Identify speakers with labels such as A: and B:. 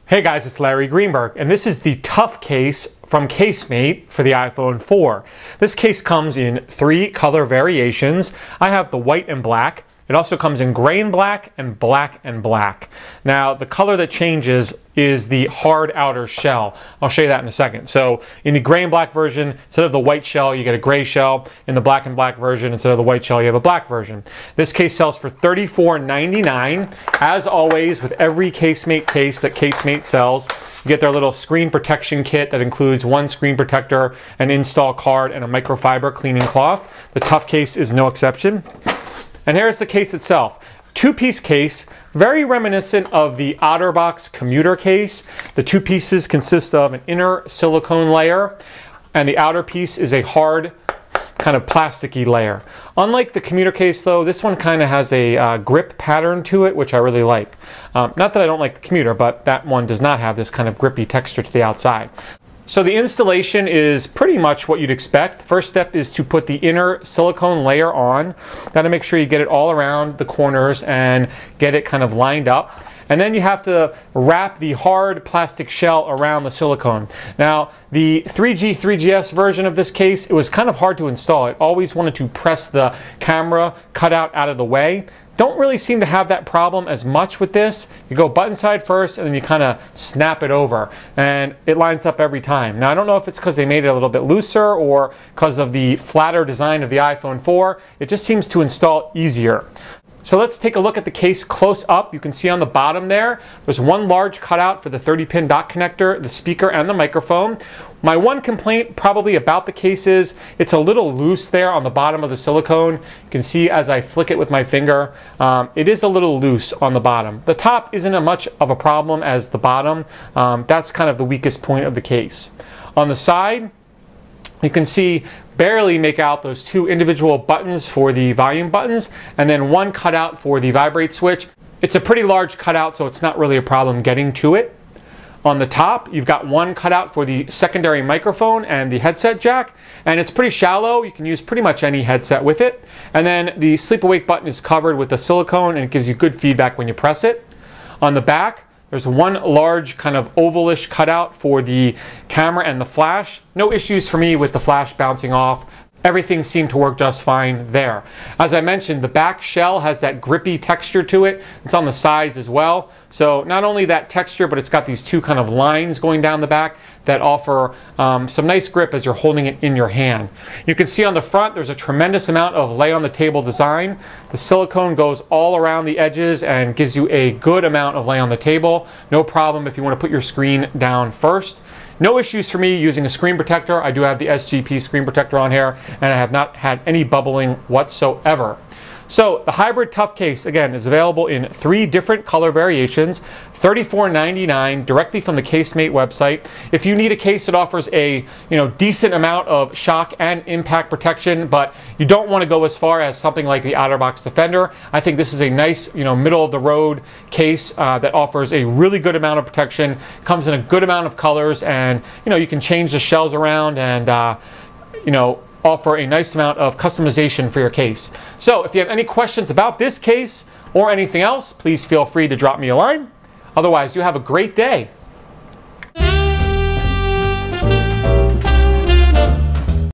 A: Hey guys, it's Larry Greenberg, and this is the Tough Case from Casemate for the iPhone 4. This case comes in 3 color variations. I have the white and black. It also comes in gray and black and black and black. Now, the color that changes is the hard outer shell. I'll show you that in a second. So in the gray and black version, instead of the white shell, you get a gray shell. In the black and black version, instead of the white shell, you have a black version. This case sells for $34.99. As always, with every Casemate case that Casemate sells, you get their little screen protection kit that includes 1 screen protector, an install card, and a microfiber cleaning cloth. The Tough Case is no exception. And here's the case itself. 2-piece case, very reminiscent of the OtterBox commuter case. The 2 pieces consist of an inner silicone layer, and the outer piece is a hard, kind of plasticky layer. Unlike the commuter case though, this one kind of has a grip pattern to it, which I really like. Not that I don't like the commuter, but that one does not have this kind of grippy texture to the outside. So the installation is pretty much what you'd expect. First step is to put the inner silicone layer on. Got to make sure you get it all around the corners and get it kind of lined up. And then you have to wrap the hard plastic shell around the silicone. Now, the 3GS version of this case, it was kind of hard to install. It always wanted to press the camera cutout out of the way. Don't really seem to have that problem as much with this. You go button side first and then you kind of snap it over and it lines up every time. Now I don't know if it's because they made it a little bit looser or because of the flatter design of the iPhone 4. It just seems to install easier. So let's take a look at the case close up. You can see on the bottom there's 1 large cutout for the 30-pin dock connector, the speaker, and the microphone. My one complaint probably about the case is it's a little loose there on the bottom of the silicone. You can see as I flick it with my finger, it is a little loose on the bottom. The top isn't as much of a problem as the bottom. That's kind of the weakest point of the case. On the side, you can see barely make out those 2 individual buttons for the volume buttons and then 1 cutout for the vibrate switch. It's a pretty large cutout, so it's not really a problem getting to it. On the top, you've got 1 cutout for the secondary microphone and the headset jack, and it's pretty shallow. You can use pretty much any headset with it. And then the sleep awake button is covered with the silicone and it gives you good feedback when you press it. On the back, there's 1 large kind of ovalish cutout for the camera and the flash. No issues for me with the flash bouncing off. Everything seemed to work just fine there. As I mentioned, the back shell has that grippy texture to it. It's on the sides as well. So not only that texture, but it's got these 2 kind of lines going down the back that offer some nice grip as you're holding it in your hand. You can see on the front, there's a tremendous amount of lay on the table design. The silicone goes all around the edges and gives you a good amount of lay on the table. No problem if you want to put your screen down first. No issues for me using a screen protector. I do have the SGP screen protector on here, and I have not had any bubbling whatsoever. So the hybrid Tough Case, again, is available in 3 different color variations, $34.99 directly from the Casemate website. If you need a case that offers a decent amount of shock and impact protection, but you don't want to go as far as something like the OtterBox Defender, I think this is a nice middle of the road case that offers a really good amount of protection, comes in a good amount of colors, and you can change the shells around and offer a nice amount of customization for your case. So if you have any questions about this case or anything else, please feel free to drop me a line. Otherwise, you have a great day.